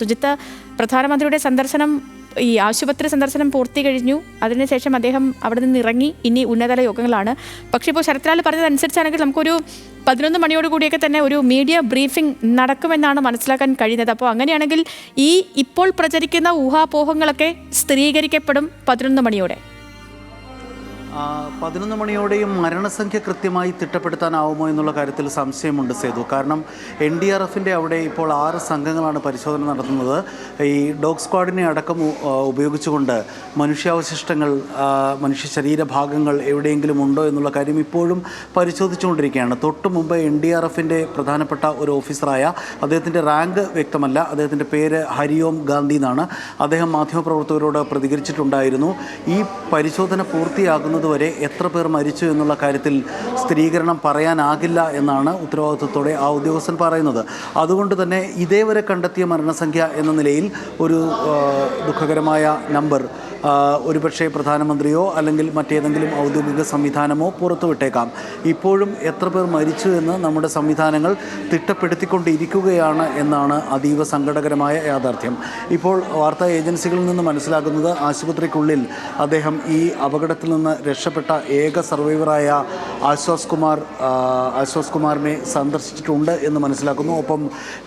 സുജിത്ത്, പ്രധാനമന്ത്രിയുടെ സന്ദർശനം ഈ ആശുപത്രി സന്ദർശനം പൂർത്തി കഴിഞ്ഞു. അതിനുശേഷം അദ്ദേഹം അവിടെ നിന്ന് ഇറങ്ങി. ഇനി ഉന്നതതല യോഗങ്ങളാണ്. പക്ഷേ ഇപ്പോൾ ശരത്ലാൽ പറഞ്ഞതനുസരിച്ചാണെങ്കിൽ നമുക്കൊരു 11 മണിയോടുകൂടിയൊക്കെ തന്നെ ഒരു മീഡിയ ബ്രീഫിംഗ് നടക്കുമെന്നാണ് മനസ്സിലാക്കാൻ കഴിയുന്നത്. അപ്പോൾ അങ്ങനെയാണെങ്കിൽ ഈ ഇപ്പോൾ പ്രചരിക്കുന്ന ഊഹാപോഹങ്ങളൊക്കെ സ്ഥിരീകരിക്കപ്പെടും 11 മണിയോടെ. 11 മണിയോടെയും മരണസംഖ്യ കൃത്യമായി തിട്ടപ്പെടുത്താനാവുമോ എന്നുള്ള കാര്യത്തിൽ സംശയമുണ്ട് സേതു. കാരണം NDRFൻ്റെ അവിടെ ഇപ്പോൾ 6 സംഘങ്ങളാണ് പരിശോധന നടത്തുന്നത്. ഈ ഡോഗ് സ്ക്വാഡിനെ അടക്കം ഉപയോഗിച്ചുകൊണ്ട് മനുഷ്യാവശിഷ്ടങ്ങൾ, മനുഷ്യ ശരീരഭാഗങ്ങൾ എവിടെയെങ്കിലും ഉണ്ടോ എന്നുള്ള കാര്യം ഇപ്പോഴും പരിശോധിച്ചുകൊണ്ടിരിക്കുകയാണ്. തൊട്ട് മുമ്പ് NDRFൻ്റെ പ്രധാനപ്പെട്ട ഒരു ഓഫീസറായ, അദ്ദേഹത്തിൻ്റെ റാങ്ക് വ്യക്തമല്ല, അദ്ദേഹത്തിൻ്റെ പേര് ഹരിയോം ഗാന്ധി എന്നാണ്, അദ്ദേഹം മാധ്യമപ്രവർത്തകരോട് പ്രതികരിച്ചിട്ടുണ്ടായിരുന്നു. ഈ പരിശോധന പൂർത്തിയാകുന്നത് വരെ എത്ര പേർ മരിച്ചു എന്നുള്ള കാര്യത്തിൽ സ്ഥിരീകരണം പറയാനാകില്ല എന്നാണ് ഉത്തരവാദിത്വത്തോടെ ആ ഉദ്യോഗസ്ഥൻ പറയുന്നത്. അതുകൊണ്ട് തന്നെ ഇതേവരെ കണ്ടെത്തിയ മരണസംഖ്യ എന്ന നിലയിൽ ഒരു ദുഃഖകരമായ നമ്പർ ഒരുപക്ഷെ പ്രധാനമന്ത്രിയോ അല്ലെങ്കിൽ മറ്റേതെങ്കിലും ഔദ്യോഗിക സംവിധാനമോ പുറത്തുവിട്ടേക്കാം. ഇപ്പോഴും എത്ര പേർ മരിച്ചു എന്ന് നമ്മുടെ സംവിധാനങ്ങൾ തിട്ടപ്പെടുത്തിക്കൊണ്ടിരിക്കുകയാണ് എന്നാണ് അതീവ സങ്കടകരമായ യാഥാർത്ഥ്യം. ഇപ്പോൾ വാർത്താ ഏജൻസികളിൽ നിന്ന് മനസ്സിലാക്കുന്നത് ആശുപത്രിക്കുള്ളിൽ അദ്ദേഹം ഈ അപകടത്തിൽ നിന്ന് രക്ഷപ്പെട്ട ഏക സർവൈവറായ ആശ്വാസ് കുമാറിനെ സന്ദർശിച്ചിട്ടുണ്ട് എന്ന് മനസ്സിലാക്കുന്നു. ഒപ്പം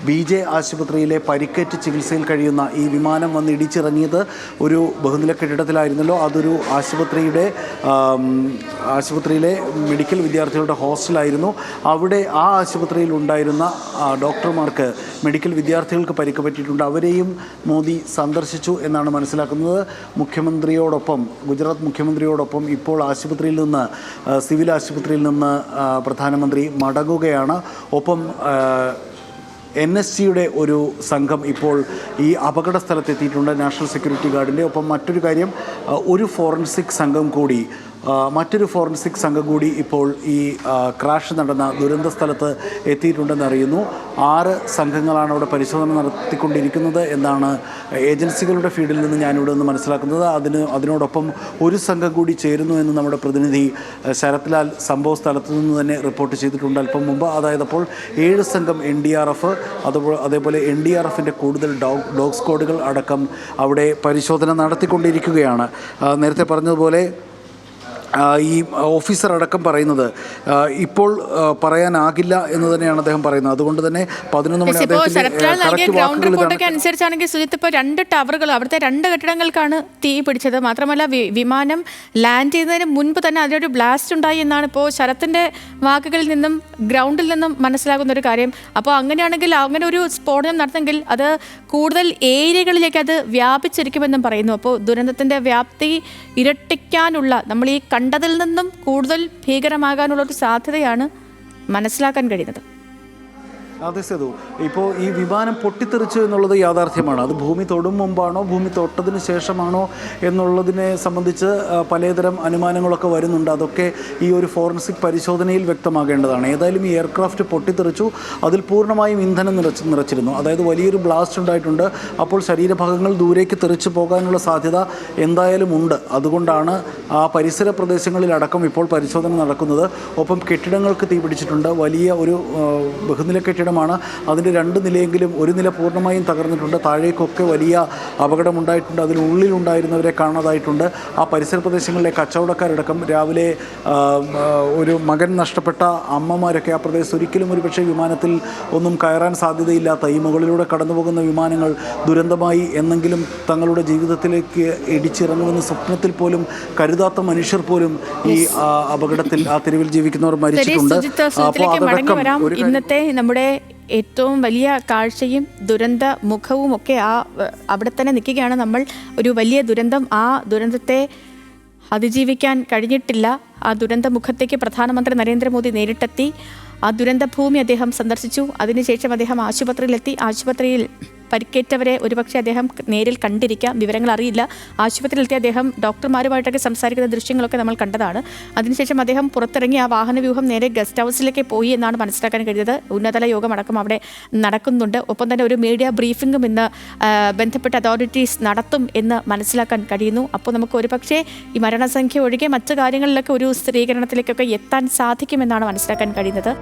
BJ ആശുപത്രിയിലെ പരിക്കേറ്റ് ചികിത്സയിൽ കഴിയുന്ന, ഈ വിമാനം വന്ന് ഇടിച്ചിറങ്ങിയത് ഒരു ബഹുനില കെട്ടിടത്തിലായിരുന്നല്ലോ, അതൊരു ആശുപത്രിയിലെ മെഡിക്കൽ വിദ്യാർത്ഥികളുടെ ഹോസ്റ്റലായിരുന്നു. അവിടെ ആ ആശുപത്രിയിൽ ഉണ്ടായിരുന്ന ഡോക്ടർമാർക്ക്, മെഡിക്കൽ വിദ്യാർത്ഥികൾക്ക് പരിക്ക് പറ്റിയിട്ടുണ്ട്. അവരെയും മോദി സന്ദർശിച്ചു എന്നാണ് മനസ്സിലാക്കുന്നത്. ഗുജറാത്ത് മുഖ്യമന്ത്രിയോടൊപ്പം ഇപ്പോൾ ആശുപത്രിയിൽ നിന്ന്, സിവിൽ ആശുപത്രിയിൽ നിന്ന് പ്രധാനമന്ത്രി മടങ്ങുകയാണ്. ഒപ്പം NSGയുടെ ഒരു സംഘം ഇപ്പോൾ ഈ അപകട സ്ഥലത്തെത്തിയിട്ടുണ്ട്, നാഷണൽ സെക്യൂരിറ്റി ഗാർഡിൻ്റെ. ഒപ്പം മറ്റൊരു കാര്യം, ഒരു ഫോറൻസിക് സംഘം കൂടി ഇപ്പോൾ ഈ ക്രാഷ് നടന്ന ദുരന്ത സ്ഥലത്ത് എത്തിയിട്ടുണ്ടെന്ന് അറിയുന്നു. 6 സംഘങ്ങളാണ് അവിടെ പരിശോധന നടത്തിക്കൊണ്ടിരിക്കുന്നത് എന്നാണ് ഏജൻസികളുടെ ഫീൽഡിൽ നിന്ന് ഞാനിവിടെ നിന്ന് മനസ്സിലാക്കുന്നത്. അതിനോടൊപ്പം ഒരു സംഘം കൂടി ചേരുന്നു എന്ന് നമ്മുടെ പ്രതിനിധി ശരത്ലാൽ സംഭവ സ്ഥലത്ത് നിന്ന് തന്നെ റിപ്പോർട്ട് ചെയ്തിട്ടുണ്ട് അല്പം മുമ്പ്. അതായത് അപ്പോൾ 7 സംഘം NDRF, അതേപോലെ NDRFൻ്റെ കൂടുതൽ ഡോഗ് സ്ക്വാഡുകൾ അടക്കം അവിടെ പരിശോധന നടത്തിക്കൊണ്ടിരിക്കുകയാണ്. നേരത്തെ പറഞ്ഞതുപോലെ ഈ ഓഫീസർ അടക്കം പറയുന്നത് ഇപ്പോൾ പറയാനാകില്ല എന്ന് തന്നെയാണ് അദ്ദേഹം പറയുന്നത്. അതുകൊണ്ട് തന്നെ 11 മണി അനുസരിച്ചാണെങ്കിൽ സുജിത്ത്, ഇപ്പോൾ 2 ടവറുകൾ, അവിടുത്തെ 2 കെട്ടിടങ്ങൾക്കാണ് തീ പിടിച്ചത്. മാത്രമല്ല വിമാനം ലാൻഡ് ചെയ്യുന്നതിന് മുൻപ് തന്നെ അതിനൊരു ബ്ലാസ്റ്റ് ഉണ്ടായി എന്നാണ് ഇപ്പോൾ ശരത്തിൻ്റെ വാക്കുകളിൽ നിന്നും ഗ്രൗണ്ടിൽ നിന്നും മനസ്സിലാകുന്ന ഒരു കാര്യം. അപ്പോൾ അങ്ങനെയാണെങ്കിൽ അങ്ങനെ ഒരു സ്ഫോടനം നടന്നെങ്കിൽ അത് കൂടുതൽ ഏരിയകളിലേക്ക് അത് വ്യാപിച്ചിരിക്കുമെന്നും പറയുന്നു. അപ്പോൾ ദുരന്തത്തിൻ്റെ വ്യാപ്തി ഇരട്ടിക്കാനുള്ള, നമ്മൾ ഈ കണ്ടതിൽ നിന്നും കൂടുതൽ ഭീകരമാകാനുള്ളൊരു സാധ്യതയാണ് മനസ്സിലാക്കാൻ കഴിയുന്നത്. അതെ സേതു, ഇപ്പോൾ ഈ വിമാനം പൊട്ടിത്തെറിച്ചു എന്നുള്ളത് യാഥാർത്ഥ്യമാണ്. അത് ഭൂമി തൊടും മുമ്പാണോ ഭൂമി തൊട്ടതിന് ശേഷമാണോ എന്നുള്ളതിനെ സംബന്ധിച്ച് പലതരം അനുമാനങ്ങളൊക്കെ വരുന്നുണ്ട്. അതൊക്കെ ഈ ഒരു ഫോറൻസിക് പരിശോധനയിൽ വ്യക്തമാകേണ്ടതാണ്. ഏതായാലും ഈ എയർക്രാഫ്റ്റ് പൊട്ടിത്തെറിച്ചു, അതിൽ പൂർണ്ണമായും ഇന്ധനം നിറച്ചിരുന്നു. അതായത് വലിയൊരു ബ്ലാസ്റ്റ് ഉണ്ടായിട്ടുണ്ട്. അപ്പോൾ ശരീരഭാഗങ്ങൾ ദൂരേക്ക് തെറിച്ചു പോകാനുള്ള സാധ്യത എന്തായാലും ഉണ്ട്. അതുകൊണ്ടാണ് ആ പരിസര പ്രദേശങ്ങളിലടക്കം ഇപ്പോൾ പരിശോധന നടക്കുന്നത്. ഒപ്പം കെട്ടിടങ്ങൾക്ക് തീ പിടിച്ചിട്ടുണ്ട്. വലിയ ഒരു ബഹുനില കെട്ടിടം ാണ്. അതിൻ്റെ 2 നിലയെങ്കിലും ഒരു നില പൂർണ്ണമായും തകർന്നിട്ടുണ്ട്. താഴേക്കൊക്കെ വലിയ അപകടമുണ്ടായിട്ടുണ്ട്. അതിനുള്ളിലുണ്ടായിരുന്നവരെ കാണാതായിട്ടുണ്ട്. ആ പരിസര പ്രദേശങ്ങളിലെ കച്ചവടക്കാരടക്കം, രാവിലെ ഒരു മകൻ നഷ്ടപ്പെട്ട അമ്മമാരൊക്കെ ആ പ്രദേശത്ത് ഒരിക്കലും ഒരുപക്ഷെ വിമാനത്തിൽ ഒന്നും കയറാൻ സാധ്യതയില്ലാത്ത, ഈ മുകളിലൂടെ കടന്നു പോകുന്ന വിമാനങ്ങൾ ദുരന്തമായി എന്നെങ്കിലും തങ്ങളുടെ ജീവിതത്തിലേക്ക് ഇടിച്ചിറങ്ങുമെന്ന് സ്വപ്നത്തിൽ പോലും കരുതാത്ത മനുഷ്യർ പോലും ഈ അപകടത്തിൽ, ആ തെരുവിൽ ജീവിക്കുന്നവർ മരിച്ചിട്ടുണ്ട്. അപ്പോൾ അതടക്കം ഇന്നത്തെ നമ്മുടെ ഏറ്റവും വലിയ കാഴ്ചയും ദുരന്ത മുഖവും ഒക്കെ അവിടെ തന്നെ നിൽക്കുകയാണ് നമ്മൾ. ഒരു വലിയ ദുരന്തം, ആ ദുരന്തത്തെ അതിജീവിക്കാൻ കഴിഞ്ഞിട്ടില്ല. ആ ദുരന്ത മുഖത്തേക്ക് പ്രധാനമന്ത്രി നരേന്ദ്രമോദി നേരിട്ടെത്തി. ആ ദുരന്ത ഭൂമി അദ്ദേഹം സന്ദർശിച്ചു. അതിനുശേഷം അദ്ദേഹം ആശുപത്രിയിലെത്തി. ആശുപത്രിയിൽ പരിക്കേറ്റവരെ ഒരുപക്ഷെ അദ്ദേഹം നേരിൽ കണ്ടിരിക്കാം, വിവരങ്ങൾ അറിയില്ല. ആശുപത്രിയിലെത്തി അദ്ദേഹം ഡോക്ടർമാരുമായിട്ടൊക്കെ സംസാരിക്കുന്ന ദൃശ്യങ്ങളൊക്കെ നമ്മൾ കണ്ടതാണ്. അതിനുശേഷം അദ്ദേഹം പുറത്തിറങ്ങി ആ വാഹനവ്യൂഹം നേരെ ഗസ്റ്റ് ഹൗസിലേക്ക് പോയി എന്നാണ് മനസ്സിലാക്കാൻ കഴിയുന്നത്. ഉന്നതതല യോഗം അടക്കം അവിടെ നടക്കുന്നുണ്ട്. ഒപ്പം തന്നെ ഒരു മീഡിയ ബ്രീഫിംഗും ഇന്ന് ബന്ധപ്പെട്ട അതോറിറ്റീസ് നടത്തും എന്ന് മനസ്സിലാക്കാൻ കഴിയുന്നു. അപ്പോൾ നമുക്ക് ഒരുപക്ഷെ ഈ മരണസംഖ്യ ഒഴികെ മറ്റു കാര്യങ്ങളിലൊക്കെ ഒരു സ്ഥിരീകരണത്തിലേക്കൊക്കെ എത്താൻ സാധിക്കുമെന്നാണ് മനസ്സിലാക്കാൻ കഴിയുന്നത്.